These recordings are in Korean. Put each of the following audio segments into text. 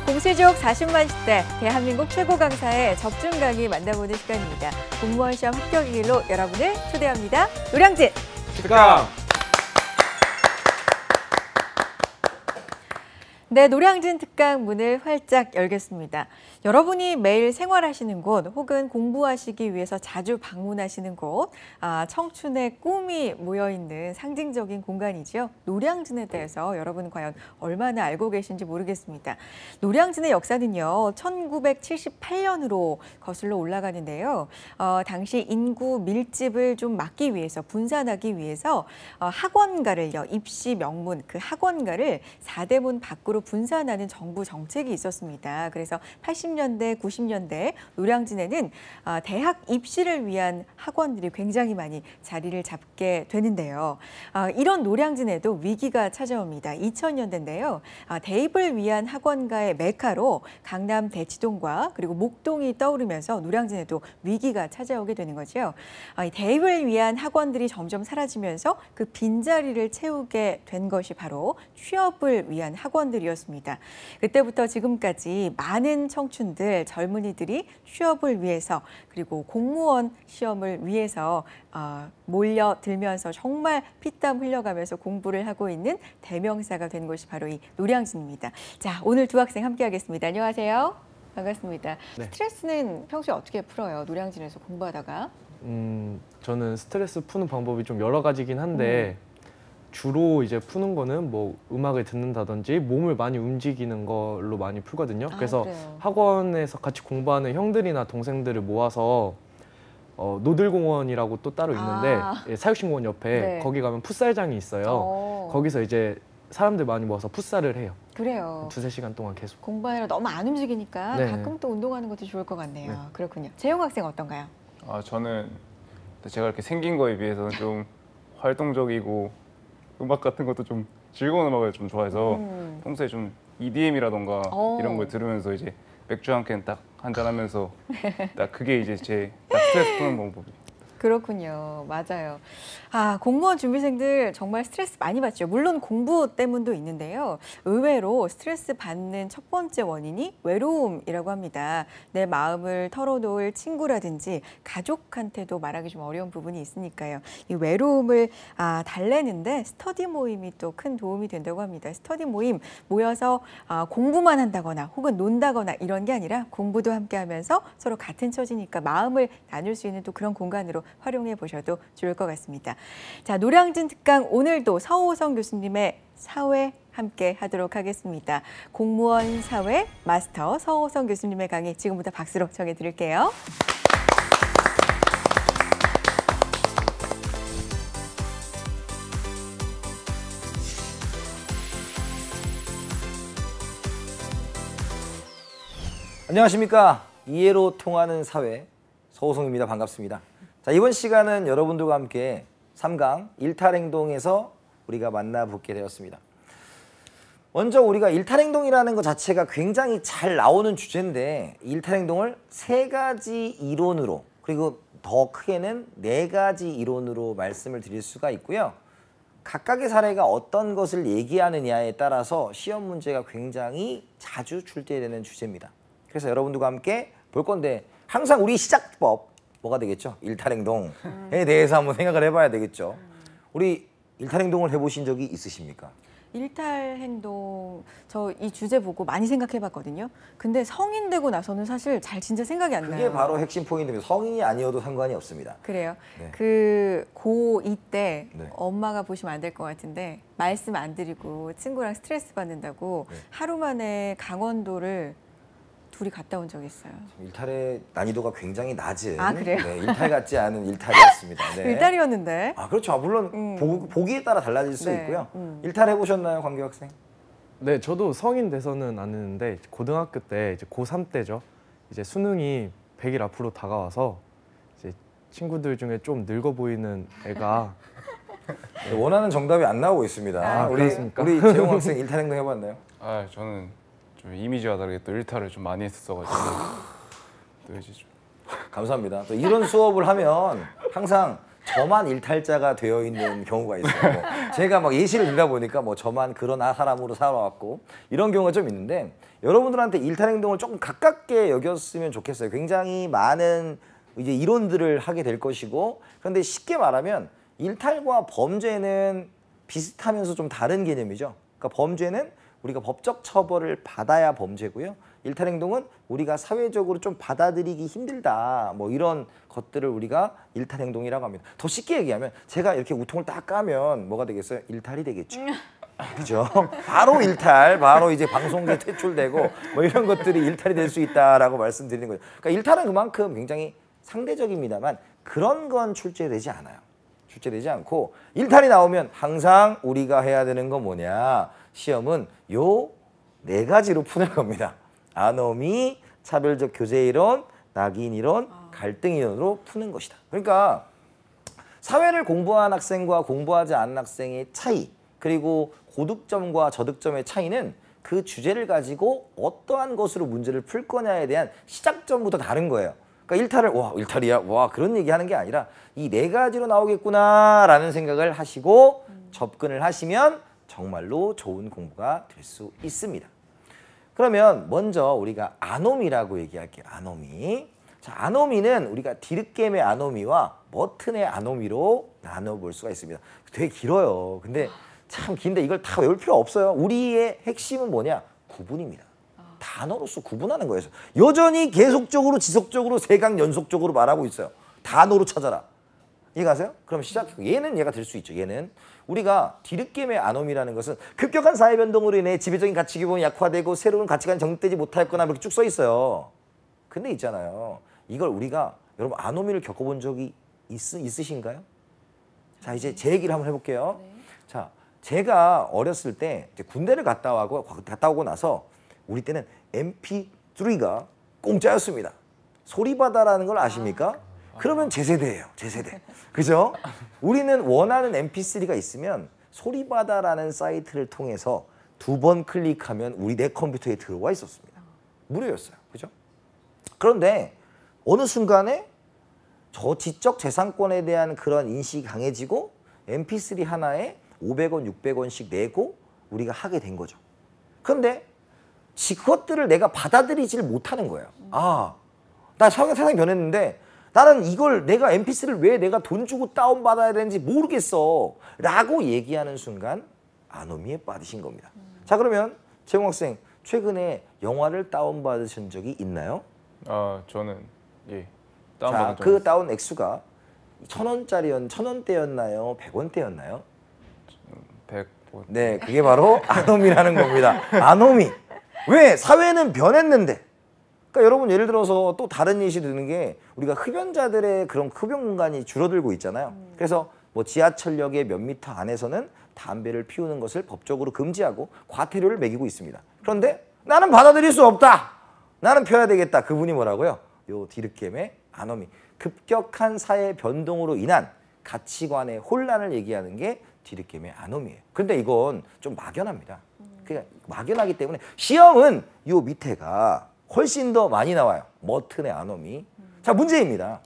공시족 40만 시대 대한민국 최고 강사의 접중 강의 만나보는 시간입니다. 공무원 시험 합격의 길로 여러분을 초대합니다. 노량진 특강! 네, 노량진 특강 문을 활짝 열겠습니다. 여러분이 매일 생활하시는 곳 혹은 공부하시기 위해서 자주 방문하시는 곳, 청춘의 꿈이 모여있는 상징적인 공간이죠. 노량진에 대해서 여러분 과연 얼마나 알고 계신지 모르겠습니다. 노량진의 역사는요, 1978년으로 거슬러 올라가는데요. 당시 인구 밀집을 좀 막기 위해서, 분산하기 위해서 학원가를요, 입시 명문 그 학원가를 4대문 밖으로 분산하는 정부 정책이 있었습니다. 그래서 80년대, 90년대 노량진에는 대학 입시를 위한 학원들이 굉장히 많이 자리를 잡게 되는데요. 이런 노량진에도 위기가 찾아옵니다. 2000년대인데요. 대입을 위한 학원가의 메카로 강남 대치동과 그리고 목동이 떠오르면서 노량진에도 위기가 찾아오게 되는 거죠. 대입을 위한 학원들이 점점 사라지면서 그 빈자리를 채우게 된 것이 바로 취업을 위한 학원들이었습니다. 그때부터 지금까지 많은 청춘들, 젊은이들이 취업을 위해서 그리고 공무원 시험을 위해서 몰려들면서 정말 피땀 흘려가면서 공부를 하고 있는 대명사가 된 곳이 바로 이 노량진입니다. 자, 오늘 두 학생 함께 하겠습니다. 안녕하세요. 반갑습니다. 네. 스트레스는 평소에 어떻게 풀어요? 노량진에서 공부하다가? 저는 스트레스 푸는 방법이 좀 여러 가지긴 한데 주로 이제 푸는 거는 뭐 음악을 듣는다든지 몸을 많이 움직이는 걸로 많이 풀거든요. 그래서 그래요? 학원에서 같이 공부하는 형들이나 동생들을 모아서 노들공원이라고 또 따로 있는데 예, 사육식공원 옆에 네. 거기 가면 풋살장이 있어요. 거기서 이제 사람들 많이 모아서 풋살을 해요. 그래요. 2~3시간 동안 계속. 공부하느라 너무 안 움직이니까 네. 가끔 또 운동하는 것도 좋을 것 같네요. 네. 그렇군요. 재용 학생 어떤가요? 저는 제가 이렇게 생긴 거에 비해서는 좀 활동적이고 음악 같은 것도 좀 즐거운 음악을 좀 좋아해서 평소에 좀 EDM이라던가 이런 걸 들으면서 이제 맥주 한 캔 딱 한잔하면서 딱 그게 이제 제 딱 스트레스 푸는 방법이에요. 그렇군요. 맞아요. 공무원 준비생들 정말 스트레스 많이 받죠. 물론 공부 때문도 있는데요. 의외로 스트레스 받는 첫 번째 원인이 외로움이라고 합니다. 내 마음을 털어놓을 친구라든지 가족한테도 말하기 좀 어려운 부분이 있으니까요. 이 외로움을 달래는데 스터디 모임이 또 큰 도움이 된다고 합니다. 스터디 모임 모여서 공부만 한다거나 혹은 논다거나 이런 게 아니라 공부도 함께 하면서 서로 같은 처지니까 마음을 나눌 수 있는 또 그런 공간으로 활용해 보셔도 좋을 것 같습니다. 자, 노량진 특강 오늘도 서호성 교수님의 사회 함께 하도록 하겠습니다. 공무원 사회 마스터 서호성 교수님의 강의 지금부터 박수로 청해 드릴게요. 안녕하십니까. 이해로 통하는 사회 서호성입니다. 반갑습니다. 자, 이번 시간은 여러분들과 함께 3강 일탈행동에서 우리가 만나보게 되었습니다. 먼저 우리가 일탈행동이라는 것 자체가 굉장히 잘 나오는 주제인데 일탈행동을 3가지 이론으로 그리고 더 크게는 4가지 이론으로 말씀을 드릴 수가 있고요. 각각의 사례가 어떤 것을 얘기하느냐에 따라서 시험 문제가 굉장히 자주 출제되는 주제입니다. 그래서 여러분들과 함께 볼 건데 항상 우리 시작법 뭐가 되겠죠? 일탈행동에 대해서 한번 생각을 해봐야 되겠죠. 우리 일탈행동을 해보신 적이 있으십니까? 일탈행동 저 이 주제 보고 많이 생각해봤거든요. 근데 성인 되고 나서는 사실 잘 진짜 생각이 안 나요. 그게 바로 핵심 포인트입니다. 성인이 아니어도 상관이 없습니다. 그래요? 네. 그 고2 때 네. 엄마가 보시면 안 될 것 같은데 말씀 안 드리고 친구랑 스트레스 받는다고 네. 하루 만에 강원도를 둘이 갔다 온 적이 있어요. 일탈의 난이도가 굉장히 낮은 그래요? 네, 일탈 같지 않은 일탈이었습니다. 네. 일탈이었는데. 그렇죠. 물론 보기에 따라 달라질 수 네. 있고요. 일탈 해보셨나요, 광규 학생? 네, 저도 성인 돼서는 안 했는데 고등학교 때 이제 고3 때죠. 이제 수능이 100일 앞으로 다가와서 이제 친구들 중에 좀 늙어 보이는 애가 네, 원하는 정답이 안 나오고 있습니다. 그렇습니까? 우리 재용 학생 일탈 행동 해봤나요? 저는 좀 이미지와 다르게 또 일탈을 좀 많이 했었어가지고 또 이제 좀 감사합니다. 또 이런 수업을 하면 항상 저만 일탈자가 되어 있는 경우가 있어요. 뭐 제가 막 예시를 들다 보니까 뭐 저만 그런 사람으로 살아왔고 이런 경우가 좀 있는데 여러분들한테 일탈 행동을 조금 가깝게 여겼으면 좋겠어요. 굉장히 많은 이제 이론들을 하게 될 것이고 그런데 쉽게 말하면 일탈과 범죄는 비슷하면서 좀 다른 개념이죠. 그러니까 범죄는 우리가 법적 처벌을 받아야 범죄고요. 일탈 행동은 우리가 사회적으로 좀 받아들이기 힘들다. 뭐 이런 것들을 우리가 일탈 행동이라고 합니다. 더 쉽게 얘기하면 제가 이렇게 우통을 딱 까면 뭐가 되겠어요? 일탈이 되겠죠. 그죠? 바로 일탈, 바로 이제 방송국에 퇴출되고 뭐 이런 것들이 일탈이 될 수 있다라고 말씀드리는 거죠. 그러니까 일탈은 그만큼 굉장히 상대적입니다만 그런 건 출제되지 않아요. 출제되지 않고 일탈이 나오면 항상 우리가 해야 되는 건 뭐냐? 시험은 요 4가지로 푸는 겁니다. 아노미, 차별적 교제 이론, 낙인 이론, 갈등 이론으로 푸는 것이다. 그러니까 사회를 공부한 학생과 공부하지 않은 학생의 차이, 그리고 고득점과 저득점의 차이는 그 주제를 가지고 어떠한 것으로 문제를 풀 거냐에 대한 시작점부터 다른 거예요. 그러니까 일탈을 와 일탈이야 와 그런 얘기하는 게 아니라 이 4가지로 나오겠구나라는 생각을 하시고 접근을 하시면 정말로 좋은 공부가 될 수 있습니다. 그러면 먼저 우리가 아노미라고 얘기할게요. 아노미. 자, 아노미는 우리가 디르겜의 아노미와 머튼의 아노미로 나눠볼 수가 있습니다. 되게 길어요. 근데 참 긴데 이걸 다 외울 필요 없어요. 우리의 핵심은 뭐냐? 구분입니다. 단어로서 구분하는 거예요. 여전히 계속적으로 지속적으로 3강 연속적으로 말하고 있어요. 단어로 찾아라. 이해가세요? 그럼 시작. 얘는 얘가 될 수 있죠. 얘는 우리가 디르겜의 아노미라는 것은 급격한 사회 변동으로 인해 지배적인 가치 기본이 약화되고 새로운 가치관이 정립되지 못하였거나 이렇게 쭉 써 있어요. 근데 있잖아요. 이걸 우리가 여러분 아노미를 겪어본 적이 있으신가요? 자, 이제 제 얘기를 한번 해볼게요. 네. 자, 제가 어렸을 때 이제 군대를 갔다 오고 나서 우리 때는 MP3가 공짜였습니다. 소리바다라는 걸 아십니까? 그러면 제 세대예요. 제 세대. 그죠? 우리는 원하는 MP3가 있으면 소리바다라는 사이트를 통해서 2번 클릭하면 우리 내 컴퓨터에 들어와 있었습니다. 무료였어요. 그죠? 그런데 어느 순간에 저 지적 재산권에 대한 그런 인식이 강해지고 MP3 하나에 500원, 600원씩 내고 우리가 하게 된 거죠. 그런데 그것들을 내가 받아들이질 못하는 거예요. 아, 나 세상이 변했는데 나는 이걸 내가 MP3를 왜 내가 돈 주고 다운받아야 되는지 모르겠어 라고 얘기하는 순간 아노미에 빠지신 겁니다. 자, 그러면 재홍 학생 최근에 영화를 다운받으신 적이 있나요? 아, 저는 예. 자, 다운받은 적 그 다운 액수가 1,000원대였나요? 100원대였나요? 100. 네, 그게 바로 아노미라는 겁니다. 아노미. 왜? 사회는 변했는데. 그러니까 여러분 예를 들어서 또 다른 예시 드는 게 우리가 흡연자들의 그런 흡연 공간이 줄어들고 있잖아요. 그래서 뭐 지하철역의 몇 미터 안에서는 담배를 피우는 것을 법적으로 금지하고 과태료를 매기고 있습니다. 그런데 나는 받아들일 수 없다. 나는 펴야 되겠다. 그분이 뭐라고요? 요 디르켐의 아노미. 급격한 사회 변동으로 인한 가치관의 혼란을 얘기하는 게 디르켐의 아노미예요. 그런데 이건 좀 막연합니다. 그러니까 막연하기 때문에 시험은 요 밑에가 훨씬 더 많이 나와요. 머튼의 아노미. 자, 문제입니다.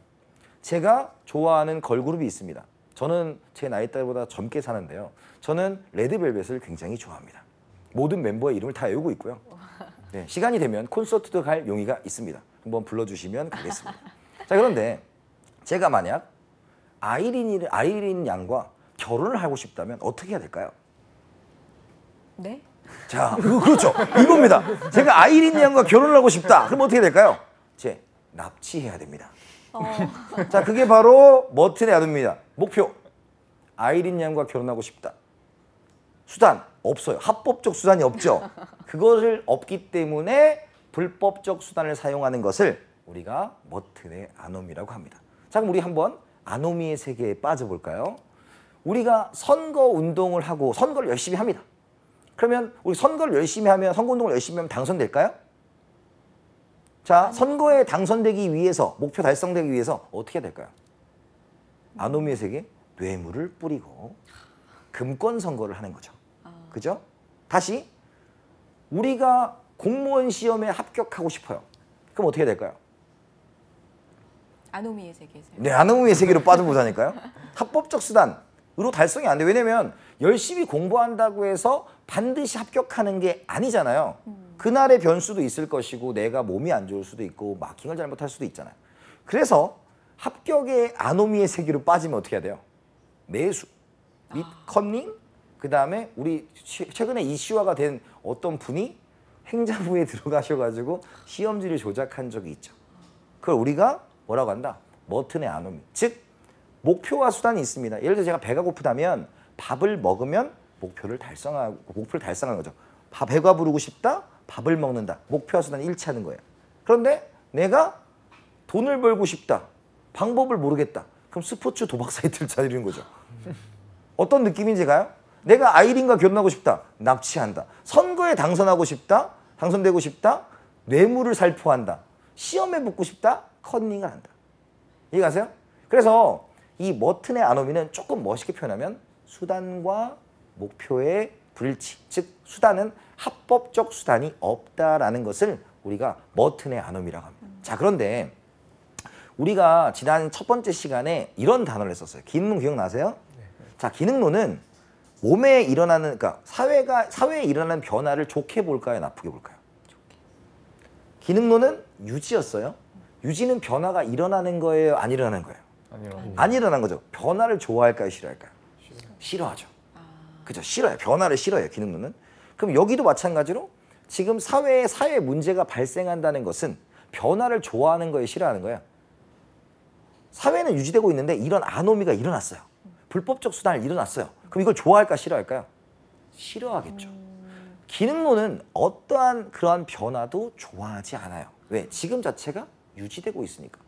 제가 좋아하는 걸그룹이 있습니다. 저는 제 나이대보다 젊게 사는데요. 저는 레드벨벳을 굉장히 좋아합니다. 모든 멤버의 이름을 다 외우고 있고요. 네, 시간이 되면 콘서트도 갈 용의가 있습니다. 한번 불러주시면 가겠습니다. 자, 그런데 제가 만약 아이린 양과 결혼을 하고 싶다면 어떻게 해야 될까요? 네? 자, 그렇죠. 이겁니다. 제가 아이린 양과 결혼을 하고 싶다. 그럼 어떻게 될까요? 납치해야 됩니다. 자, 그게 바로 머튼의 아노미입니다. 목표. 아이린 양과 결혼하고 싶다. 수단 없어요. 합법적 수단이 없죠. 그것을 없기 때문에 불법적 수단을 사용하는 것을 우리가 머튼의 아노미라고 합니다. 자, 그럼 우리 한번 아노미의 세계에 빠져볼까요? 우리가 선거 운동을 하고 선거를 열심히 합니다. 그러면 우리 선거를 열심히 하면 선거운동을 열심히 하면 당선될까요? 자, 선거에 당선되기 위해서 목표 달성되기 위해서 어떻게 해야 될까요? 아노미의 세계 뇌물을 뿌리고 금권 선거를 하는 거죠. 그죠? 다시 우리가 공무원 시험에 합격하고 싶어요. 그럼 어떻게 해야 될까요? 아노미의 세계에서요. 네, 아노미의 세계로 빠져보자니까요. 합법적 수단으로 달성이 안 돼. 왜냐면 열심히 공부한다고 해서 반드시 합격하는 게 아니잖아요. 그날의 변수도 있을 것이고 내가 몸이 안 좋을 수도 있고 마킹을 잘못할 수도 있잖아요. 그래서 합격의 아노미의 세계로 빠지면 어떻게 해야 돼요? 매수 및 컨닝, 그 다음에 우리 최근에 이슈화가 된 어떤 분이 행자부에 들어가셔가지고 시험지를 조작한 적이 있죠. 그걸 우리가 뭐라고 한다? 머튼의 아노미. 즉 목표와 수단이 있습니다. 예를 들어 제가 배가 고프다면 밥을 먹으면 목표를 달성하는 거죠. 배가 부르고 싶다, 밥을 먹는다. 목표와 수단이 일치하는 거예요. 그런데 내가 돈을 벌고 싶다, 방법을 모르겠다. 그럼 스포츠 도박 사이트를 찾으려는 거죠. 어떤 느낌인지가요? 내가 아이린과 결혼하고 싶다, 납치한다. 선거에 당선하고 싶다, 당선되고 싶다, 뇌물을 살포한다. 시험에 붙고 싶다, 컨닝을 한다. 이해가세요? 그래서 이 머튼의 아노미는 조금 멋있게 표현하면 수단과 목표의 불일치, 즉 수단은 합법적 수단이 없다라는 것을 우리가 머튼의 아노미라고 합니다. 자, 그런데 우리가 지난 첫 번째 시간에 이런 단어를 썼어요. 기능론 기억나세요? 자, 기능론은 몸에 일어나는, 그러니까 사회에 일어나는 변화를 좋게 볼까요, 나쁘게 볼까요? 기능론은 유지였어요. 유지는 변화가 일어나는 거예요, 안 일어나는 거예요? 안 일어난 거죠. 변화를 좋아할까요, 싫어할까요? 싫어하죠. 그죠? 싫어요. 변화를 싫어해요, 기능론은. 그럼 여기도 마찬가지로 지금 사회 문제가 발생한다는 것은 변화를 좋아하는 거예요, 싫어하는 거예요? 사회는 유지되고 있는데 이런 아노미가 일어났어요. 불법적 수단을 일어났어요. 그럼 이걸 좋아할까, 싫어할까요? 싫어하겠죠. 기능론은 어떠한 그러한 변화도 좋아하지 않아요. 왜? 지금 자체가 유지되고 있으니까.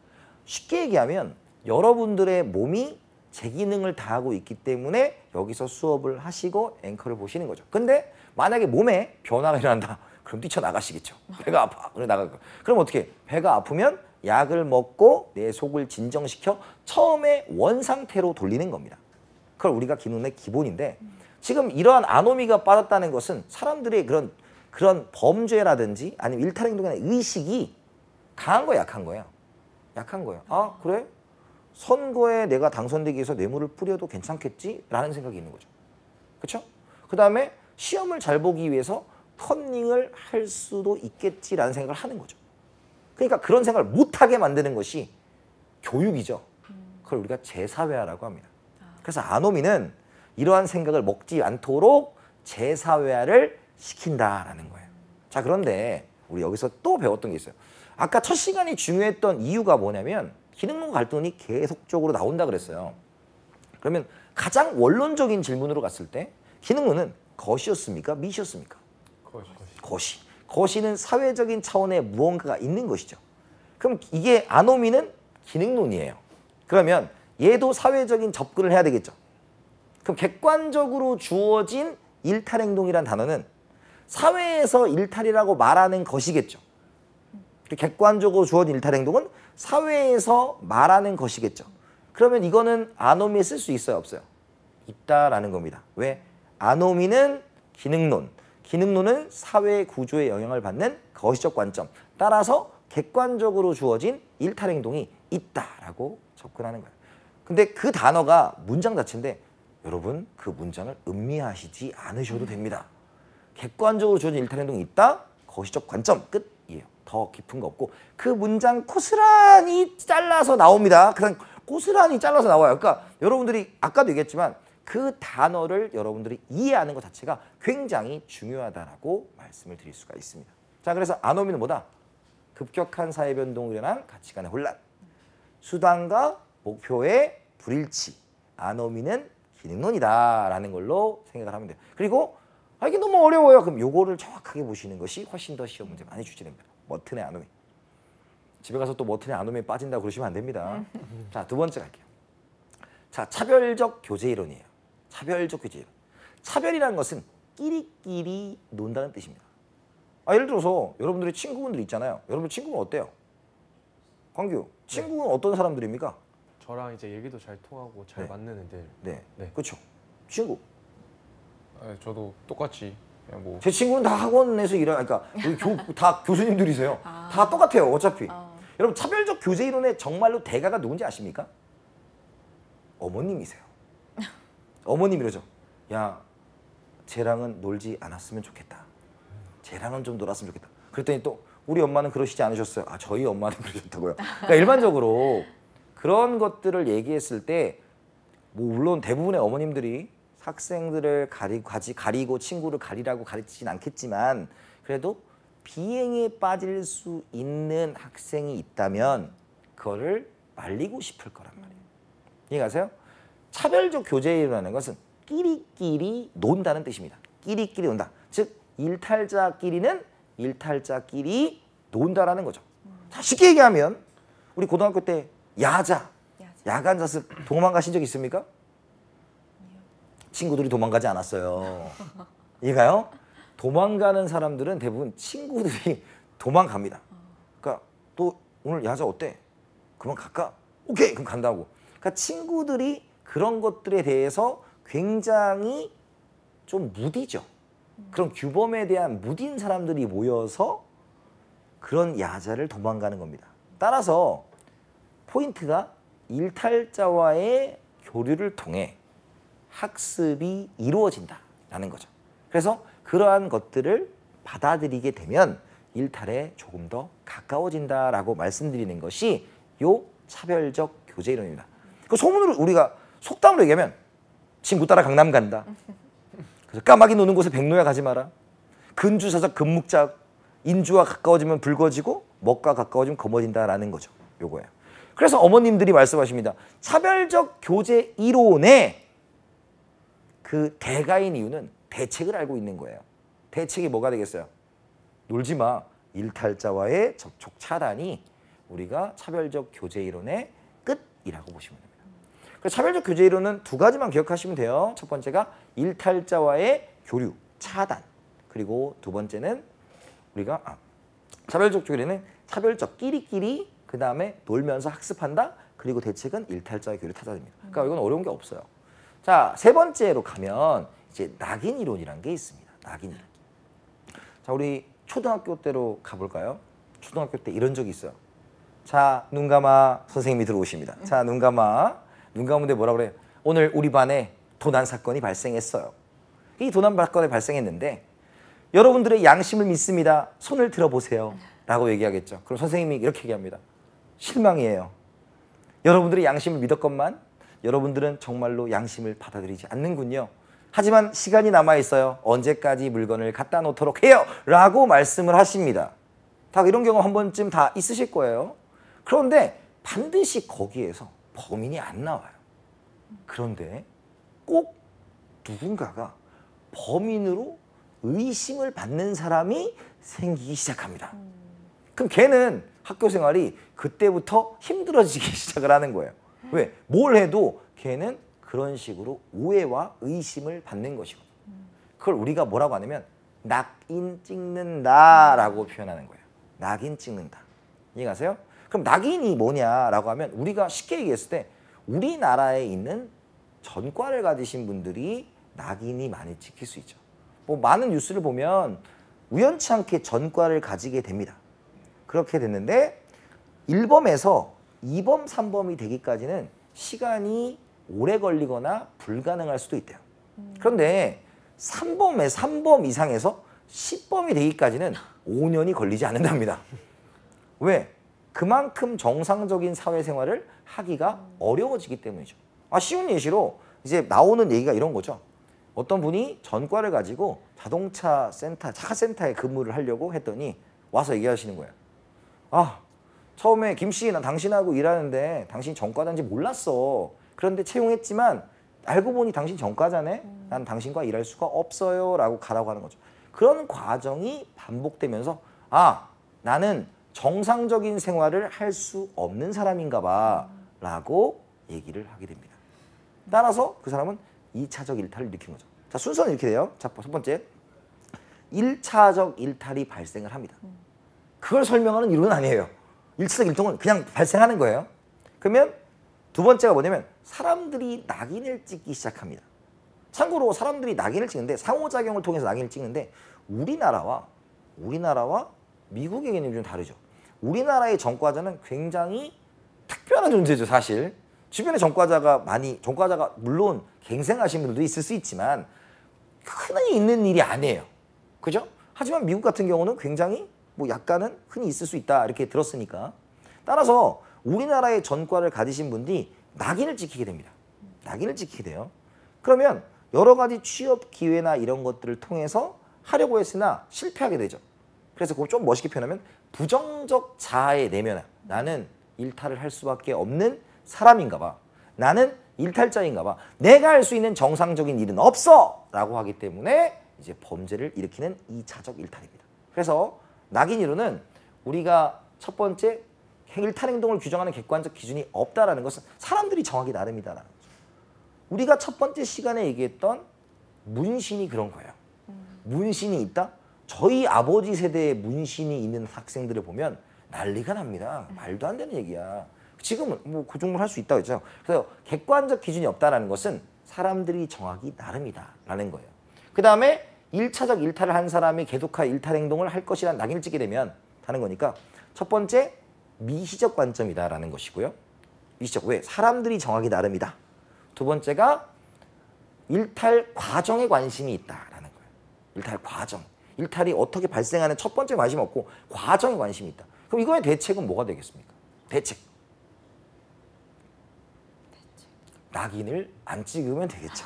쉽게 얘기하면 여러분들의 몸이 제 기능을 다하고 있기 때문에 여기서 수업을 하시고 앵커를 보시는 거죠. 근데 만약에 몸에 변화가 일어난다. 그럼 뛰쳐나가시겠죠. 배가 아파. 그럼 나갈 거예요. 그럼 어떻게 해? 배가 아프면 약을 먹고 내 속을 진정시켜 처음에 원상태로 돌리는 겁니다. 그걸 우리가 기능론의 기본인데 지금 이러한 아노미가 빠졌다는 것은 사람들의 그런 범죄라든지 아니면 일탈행동에 대한 의식이 강한 거예요, 약한 거예요? 약한 거예요. 아, 그래? 선거에 내가 당선되기 위해서 뇌물을 뿌려도 괜찮겠지? 라는 생각이 있는 거죠. 그렇죠? 그 다음에 시험을 잘 보기 위해서 컨닝을 할 수도 있겠지라는 생각을 하는 거죠. 그러니까 그런 생각을 못하게 만드는 것이 교육이죠. 그걸 우리가 재사회화라고 합니다. 그래서 아노미는 이러한 생각을 먹지 않도록 재사회화를 시킨다라는 거예요. 자, 그런데 우리 여기서 또 배웠던 게 있어요. 아까 첫 시간이 중요했던 이유가 뭐냐면 기능론 갈등이 계속적으로 나온다 그랬어요. 그러면 가장 원론적인 질문으로 갔을 때 기능론은 것이었습니까? 미시였습니까? 것이. 것이는 사회적인 차원의 무언가가 있는 것이죠. 그럼 이게 아노미는 기능론이에요. 그러면 얘도 사회적인 접근을 해야 되겠죠. 그럼 객관적으로 주어진 일탈행동이란 단어는 사회에서 일탈이라고 말하는 것이겠죠. 객관적으로 주어진 일탈행동은 사회에서 말하는 것이겠죠. 그러면 이거는 아노미에 쓸 수 있어요, 없어요? 있다라는 겁니다. 왜? 아노미는 기능론, 기능론은 사회 구조에 영향을 받는 거시적 관점. 따라서 객관적으로 주어진 일탈행동이 있다라고 접근하는 거예요. 근데 그 단어가 문장 자체인데 여러분 그 문장을 음미하시지 않으셔도 됩니다. 객관적으로 주어진 일탈행동이 있다. 거시적 관점 끝이에요. 더 깊은 거 없고 그 문장 고스란히 잘라서 나옵니다. 그냥 고스란히 잘라서 나와요. 그러니까 여러분들이 아까도 얘기했지만 그 단어를 여러분들이 이해하는 것 자체가 굉장히 중요하다라고 말씀을 드릴 수가 있습니다. 자, 그래서 아노미는 뭐다? 급격한 사회 변동으로 인한 가치관의 혼란, 수단과 목표의 불일치, 아노미는 기능론이다라는 걸로 생각을 하면 돼요. 그리고 이게 너무 어려워요. 그럼 요거를 정확하게 보시는 것이 훨씬 더 시험 문제 많이 출제됩니다. 머튼의 아노미. 집에 가서 또 머튼의 아노미에 빠진다고 그러시면 안 됩니다. 자, 두 번째 갈게요. 자, 차별적 교제 이론이에요. 차별적 교제 이론. 차별이라는 것은 끼리끼리 논다는 뜻입니다. 예를 들어서 여러분들의 친구분들 있잖아요. 여러분 친구는 어때요? 광규, 친구는 어떤 사람들입니까? 저랑 이제 얘기도 잘 통하고 잘 맞는 애들. 네, 네. 그렇죠. 친구. 저도 똑같이 그냥 뭐 제 친구는 다 학원에서 일하, 그러니까 다 교수님들이세요. 다 똑같아요, 어차피. 여러분 차별적 교제 이론의 정말로 대가가 누군지 아십니까? 어머님이세요. 어머님 이러죠. 야, 쟤랑은 놀지 않았으면 좋겠다. 쟤랑은 좀 놀았으면 좋겠다. 그랬더니 또 우리 엄마는 그러시지 않으셨어요. 아, 저희 엄마는 그러셨다고요. 그러니까 일반적으로 그런 것들을 얘기했을 때 뭐 물론 대부분의 어머님들이 학생들을 가리고 친구를 가리라고 가르치진 않겠지만 그래도 비행에 빠질 수 있는 학생이 있다면 그거를 말리고 싶을 거란 말이에요. 이해가세요? 차별적 교제라는 것은 끼리끼리 논다는 뜻입니다. 끼리끼리 논다. 즉 일탈자끼리는 일탈자끼리 논다라는 거죠. 자, 쉽게 얘기하면 우리 고등학교 때 야간 자습 도망가신 적 있습니까? 친구들이 도망가지 않았어요. 이해가요? 도망가는 사람들은 대부분 친구들이 도망갑니다. 그러니까 또 오늘 야자 어때? 그만 갈까? 오케이, 그럼 간다고. 그러니까 친구들이 그런 것들에 대해서 굉장히 좀 무디죠. 그런 규범에 대한 무딘 사람들이 모여서 그런 야자를 도망가는 겁니다. 따라서 포인트가 일탈자와의 교류를 통해 학습이 이루어진다라는 거죠. 그래서 그러한 것들을 받아들이게 되면 일탈에 조금 더 가까워진다라고 말씀드리는 것이 요 차별적 교제 이론입니다. 그 소문으로 우리가 속담으로 얘기하면 친구 따라 강남 간다. 그래서 까마귀 노는 곳에 백로야 가지 마라. 근주사적 금묵자 인주와 가까워지면 붉어지고 먹과 가까워지면 검어진다라는 거죠. 요거예요. 그래서 어머님들이 말씀하십니다. 차별적 교제 이론의 그 대가인 이유는 대책을 알고 있는 거예요. 대책이 뭐가 되겠어요? 놀지 마. 일탈자와의 접촉 차단이 우리가 차별적 교제 이론의 끝이라고 보시면 됩니다. 그래서 차별적 교제 이론은 두 가지만 기억하시면 돼요. 첫 번째가 일탈자와의 교류, 차단. 그리고 두 번째는 우리가 차별적 교류는 차별적 끼리끼리 그 다음에 놀면서 학습한다. 그리고 대책은 일탈자의 교류 타자입니다. 그러니까 이건 어려운 게 없어요. 자, 세 번째로 가면 이제 낙인 이론이라는 게 있습니다. 낙인 이론. 자, 우리 초등학교 때로 가볼까요? 초등학교 때 이런 적이 있어요. 자, 눈 감아. 선생님이 들어오십니다. 자, 눈 감아. 눈 감은데 뭐라 그래요? 오늘 우리 반에 도난 사건이 발생했어요. 이 도난 사건이 발생했는데 여러분들의 양심을 믿습니다. 손을 들어보세요. 라고 얘기하겠죠. 그럼 선생님이 이렇게 얘기합니다. 실망이에요. 여러분들의 양심을 믿었건만 여러분들은 정말로 양심을 받아들이지 않는군요. 하지만 시간이 남아있어요. 언제까지 물건을 갖다 놓도록 해요. 라고 말씀을 하십니다. 다 이런 경험 한 번쯤 다 있으실 거예요. 그런데 반드시 거기에서 범인이 안 나와요. 그런데 꼭 누군가가 범인으로 의심을 받는 사람이 생기기 시작합니다. 그럼 걔는 학교 생활이 그때부터 힘들어지기 시작을 하는 거예요. 왜? 뭘 해도 걔는 그런 식으로 오해와 의심을 받는 것이거든요. 그걸 우리가 뭐라고 하냐면 낙인 찍는다라고 표현하는 거예요. 낙인 찍는다. 이해가세요? 그럼 낙인이 뭐냐라고 하면 우리가 쉽게 얘기했을 때 우리나라에 있는 전과를 가지신 분들이 낙인이 많이 찍힐 수 있죠. 뭐 많은 뉴스를 보면 우연치 않게 전과를 가지게 됩니다. 그렇게 됐는데 1범에서 2범, 3범이 되기까지는 시간이 오래 걸리거나 불가능할 수도 있대요. 그런데 3범 이상에서 10범이 되기까지는 5년이 걸리지 않는답니다. 왜? 그만큼 정상적인 사회생활을 하기가 어려워지기 때문이죠. 쉬운 예시로 이제 나오는 얘기가 이런 거죠. 어떤 분이 전과를 가지고 자동차 센터, 차센터에 근무를 하려고 했더니 와서 얘기하시는 거예요. 처음에 김씨, 난 당신하고 일하는데 당신 전과자인지 몰랐어. 그런데 채용했지만 알고 보니 당신 전과자네. 난 당신과 일할 수가 없어요. 라고 가라고 하는 거죠. 그런 과정이 반복되면서 나는 정상적인 생활을 할 수 없는 사람인가 봐. 라고 얘기를 하게 됩니다. 따라서 그 사람은 2차적 일탈을 일으킨 거죠. 자, 순서는 이렇게 돼요. 자, 첫 번째. 1차적 일탈이 발생을 합니다. 그걸 설명하는 이론은 아니에요. 1차적 일탈은 그냥 발생하는 거예요. 그러면 두 번째가 뭐냐면 사람들이 낙인을 찍기 시작합니다. 참고로 사람들이 낙인을 찍는데 상호작용을 통해서 낙인을 찍는데 우리나라와 미국의 개념이 좀 다르죠. 우리나라의 전과자는 굉장히 특별한 존재죠, 사실. 주변에 전과자가 물론 갱생하신 분들도 있을 수 있지만 흔히 있는 일이 아니에요. 그죠? 하지만 미국 같은 경우는 굉장히 뭐 약간은 흔히 있을 수 있다 이렇게 들었으니까. 따라서 우리나라의 전과를 가지신 분들이 낙인을 찍히게 됩니다. 낙인을 찍히게 돼요. 그러면 여러 가지 취업 기회나 이런 것들을 통해서 하려고 했으나 실패하게 되죠. 그래서 그걸 좀 멋있게 표현하면 부정적 자아의 내면화. 나는 일탈을 할 수밖에 없는 사람인가 봐. 나는 일탈자인가 봐. 내가 할 수 있는 정상적인 일은 없어! 라고 하기 때문에 이제 범죄를 일으키는 2차적 일탈입니다. 그래서 낙인이론은 우리가 첫 번째 일탈 행동을 규정하는 객관적 기준이 없다라는 것은 사람들이 정하기 나름이다라는 거죠. 우리가 첫 번째 시간에 얘기했던 문신이 그런 거예요. 문신이 있다? 저희 아버지 세대에 문신이 있는 학생들을 보면 난리가 납니다. 말도 안 되는 얘기야. 지금은 뭐 그 정도는 할 수 있다고 했죠. 그래서 객관적 기준이 없다는 것은 사람들이 정하기 나름이다라는 거예요. 그 다음에 1차적 일탈을 한 사람이 계속하여 일탈 행동을 할 것이라는 낙인을 찍게 되면 하는 거니까 첫 번째 미시적 관점이다라는 것이고요. 미시적. 왜? 사람들이 정하기 나름이다. 두 번째가 일탈 과정에 관심이 있다라는 거예요. 일탈 과정. 일탈이 어떻게 발생하는 첫 번째 관심이 없고 과정에 관심이 있다. 그럼 이거의 대책은 뭐가 되겠습니까? 대책. 낙인을 안 찍으면 되겠죠.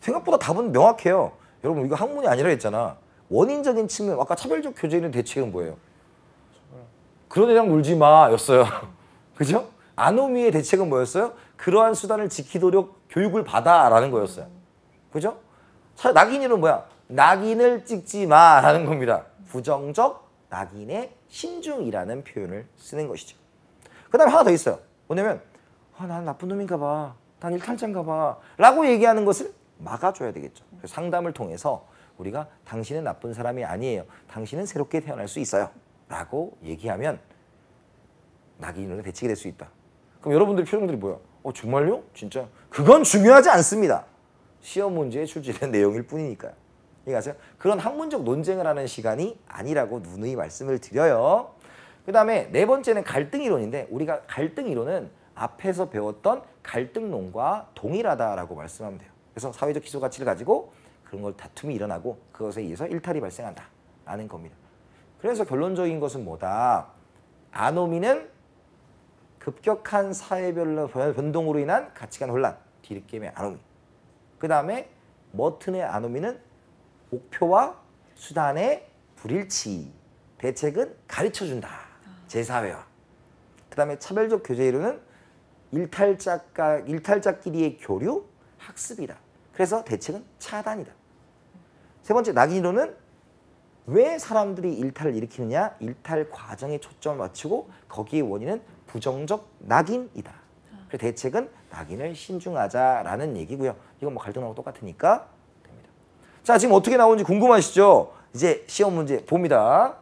생각보다 답은 명확해요. 여러분 이거 학문이 아니라 했잖아. 원인적인 측면, 아까 차별적 교제의 대책은 뭐예요? 그런 애랑 놀지 마 였어요. 그죠? 아노미의 대책은 뭐였어요? 그러한 수단을 지키도록 교육을 받아라는 거였어요. 그죠? 낙인이는 뭐야? 낙인을 찍지 마라는 겁니다. 부정적 낙인의 신중이라는 표현을 쓰는 것이죠. 그 다음에 하나 더 있어요. 뭐냐면 난 나쁜 놈인가 봐. 난 일탈자인가 봐. 라고 얘기하는 것을 막아줘야 되겠죠. 그래서 상담을 통해서 우리가 당신은 나쁜 사람이 아니에요. 당신은 새롭게 태어날 수 있어요. 라고 얘기하면 낙인으로 대책이 될 수 있다. 그럼 여러분들 표정들이 뭐야? 정말요? 진짜? 그건 중요하지 않습니다. 시험 문제에 출제된 내용일 뿐이니까요. 이해가세요? 그런 학문적 논쟁을 하는 시간이 아니라고 누누이 말씀을 드려요. 그 다음에 네 번째는 갈등 이론인데 우리가 갈등 이론은 앞에서 배웠던 갈등론과 동일하다라고 말씀하면 돼요. 그래서 사회적 기소 가치를 가지고 그런 걸 다툼이 일어나고 그것에 의해서 일탈이 발생한다라는 겁니다. 그래서 결론적인 것은 뭐다? 아노미는 급격한 사회별 변동으로 인한 가치관 혼란, 디르켐의 아노미. 그 다음에 머튼의 아노미는 목표와 수단의 불일치. 대책은 가르쳐준다. 제사회화. 그 다음에 차별적 교제 이론은 일탈자끼리의 교류, 학습이다. 그래서 대책은 차단이다. 세 번째 낙인 이론은 왜 사람들이 일탈을 일으키느냐? 일탈 과정에 초점을 맞추고 거기에 원인은 부정적 낙인이다. 그래서 대책은 낙인을 신중하자라는 얘기고요. 이건 뭐 갈등하고 똑같으니까 됩니다. 자, 지금 어떻게 나오는지 궁금하시죠? 이제 시험 문제 봅니다.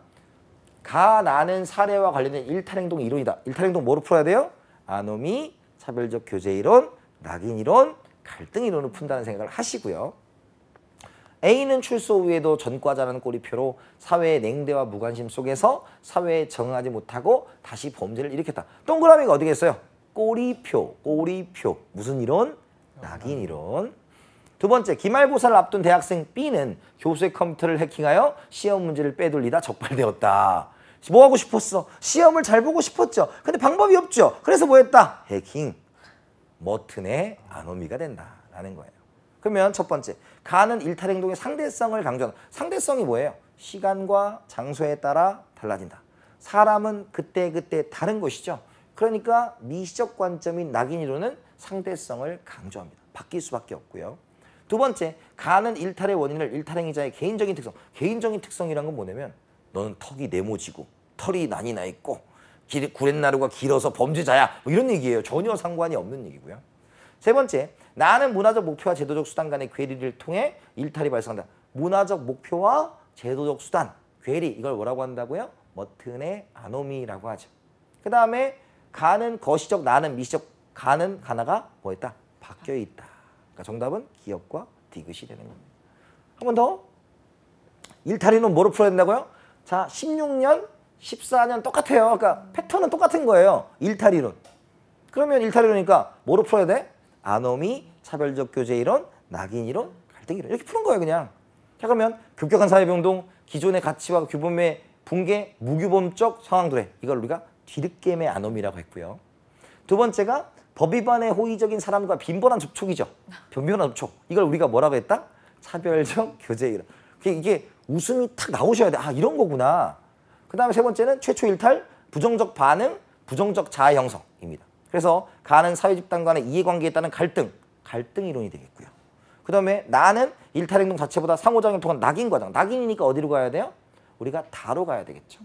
나는 사례와 관련된 일탈행동 이론이다. 일탈행동 뭐로 풀어야 돼요? 아노미, 차별적 교제 이론, 낙인 이론, 갈등 이론을 푼다는 생각을 하시고요. A는 출소 후에도 전과자라는 꼬리표로 사회의 냉대와 무관심 속에서 사회에 적응하지 못하고 다시 범죄를 일으켰다. 동그라미가 어디겠어요? 꼬리표. 무슨 이론? 낙인 이론. 두 번째, 기말고사를 앞둔 대학생 B는 교수의 컴퓨터를 해킹하여 시험 문제를 빼돌리다 적발되었다. 뭐 하고 싶었어? 시험을 잘 보고 싶었죠. 근데 방법이 없죠. 그래서 뭐 했다? 해킹. 머튼의 아노미가 된다라는 거예요. 그러면 첫 번째, 가는 일탈 행동의 상대성을 강조하는. 상대성이 뭐예요? 시간과 장소에 따라 달라진다. 사람은 그때그때 다른 것이죠. 그러니까 미시적 관점인 낙인 이론은 상대성을 강조합니다. 바뀔 수밖에 없고요. 두 번째, 가는 일탈의 원인을 일탈행위자의 개인적인 특성. 개인적인 특성이란 건 뭐냐면 너는 턱이 네모지고 털이 많이 나 있고 구렛나루가 길어서 범죄자야. 뭐 이런 얘기예요. 전혀 상관이 없는 얘기고요. 세 번째, 나는 문화적 목표와 제도적 수단 간의 괴리를 통해 일탈이 발생한다. 문화적 목표와 제도적 수단, 괴리, 이걸 뭐라고 한다고요? 머튼의 아노미라고 하죠. 그 다음에 가는 거시적, 나는 미시적, 가나가 뭐였다? 바뀌어 있다. 그러니까 정답은 기업과 디귿이 되는 겁니다. 한 번 더. 일탈이는 뭐로 풀어야 된다고요? 자, 16년 14년 똑같아요. 그러니까 패턴은 똑같은 거예요. 일탈이론. 그러면 일탈이론이니까 뭐로 풀어야 돼? 아노미, 차별적 교제 이론, 낙인 이론, 갈등 이론 이렇게 푸는 거예요 그냥. 자 그러면 급격한 사회변동, 기존의 가치와 규범의 붕괴, 무규범적 상황 도래 이걸 우리가 뒤늦게임의 아노미라고 했고요. 두 번째가 법 위반의 호의적인 사람과 빈번한 접촉이죠. 빈번한 접촉. 이걸 우리가 뭐라고 했다? 차별적 교제 이론. 이게 웃음이 탁 나오셔야 돼. 아 이런 거구나. 그 다음에 세 번째는 최초 일탈, 부정적 반응, 부정적 자아 형성입니다. 그래서 가는 사회 집단 간의 이해관계에 따른 갈등 이론이 되겠고요. 그 다음에 나는 일탈 행동 자체보다 상호작용을 통한 낙인 과정. 낙인이니까 어디로 가야 돼요? 우리가 다로 가야 되겠죠.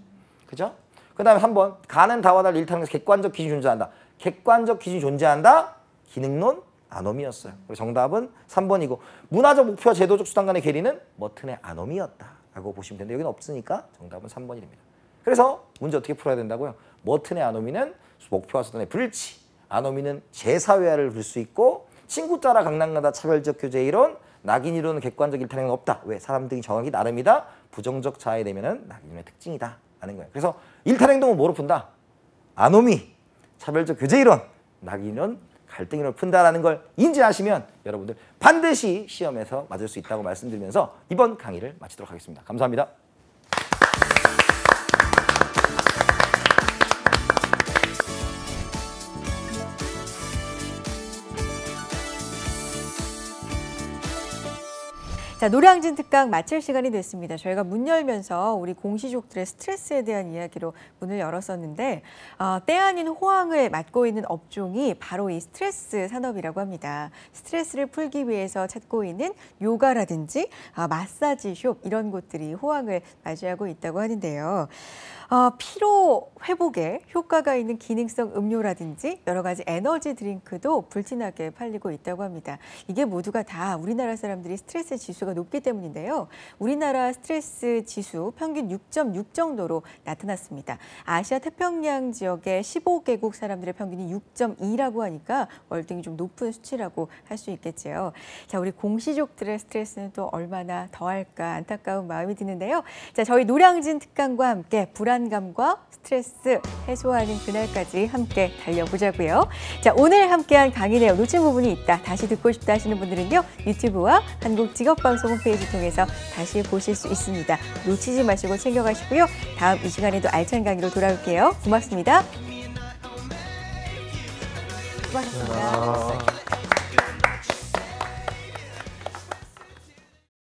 그죠? 그 다음에 3번 가는 다와 달리 일탈 행동에서 객관적 기준이 존재한다. 객관적 기준이 존재한다. 기능론 아노미였어요. 그래서 정답은 3번이고 문화적 목표와 제도적 수단 간의 괴리는 머튼의 아노미였다라고 보시면 되는데 여기는 없으니까 정답은 3번이 됩니다. 그래서 문제 어떻게 풀어야 된다고요? 머튼의 아노미는 목표와 수단의 불일치, 아노미는 제사회화를 볼 수 있고 친구 따라 강남가다 차별적 교제 이론, 낙인 이론은 객관적 일탈행은 없다. 왜? 사람들이 정하기 나름이다. 부정적 자아에 되면은 낙인의 특징이다. 라는 거예요. 그래서 일탈행동은 뭐로 푼다? 아노미, 차별적 교제 이론, 낙인 이론, 갈등 이론을 푼다라는 걸 인지하시면 여러분들 반드시 시험에서 맞을 수 있다고 말씀드리면서 이번 강의를 마치도록 하겠습니다. 감사합니다. 자, 노량진 특강 마칠 시간이 됐습니다. 저희가 문 열면서 우리 공시족들의 스트레스에 대한 이야기로 문을 열었었는데 때 아닌 호황을 맞고 있는 업종이 바로 이 스트레스 산업이라고 합니다. 스트레스를 풀기 위해서 찾고 있는 요가라든지 마사지숍 이런 곳들이 호황을 맞이하고 있다고 하는데요. 피로 회복에 효과가 있는 기능성 음료라든지 여러 가지 에너지 드링크도 불티나게 팔리고 있다고 합니다. 이게 모두가 다 우리나라 사람들이 스트레스 지수가 높기 때문인데요. 우리나라 스트레스 지수 평균 6.6 정도로 나타났습니다. 아시아 태평양 지역의 15개국 사람들의 평균이 6.2라고 하니까 월등히 좀 높은 수치라고 할 수 있겠죠. 자, 우리 공시족들의 스트레스는 또 얼마나 더할까 안타까운 마음이 드는데요. 자, 저희 노량진 특강과 함께 불안감과 스트레스 해소하는 그날까지 함께 달려보자고요. 자, 오늘 함께한 강의 내용 놓친 부분이 있다. 다시 듣고 싶다 하시는 분들은요. 유튜브와 한국직업방송 홈페이지 통해서 다시 보실 수 있습니다. 놓치지 마시고 챙겨가시고요. 다음 이 시간에도 알찬 강의로 돌아올게요. 고맙습니다. 고맙습니다.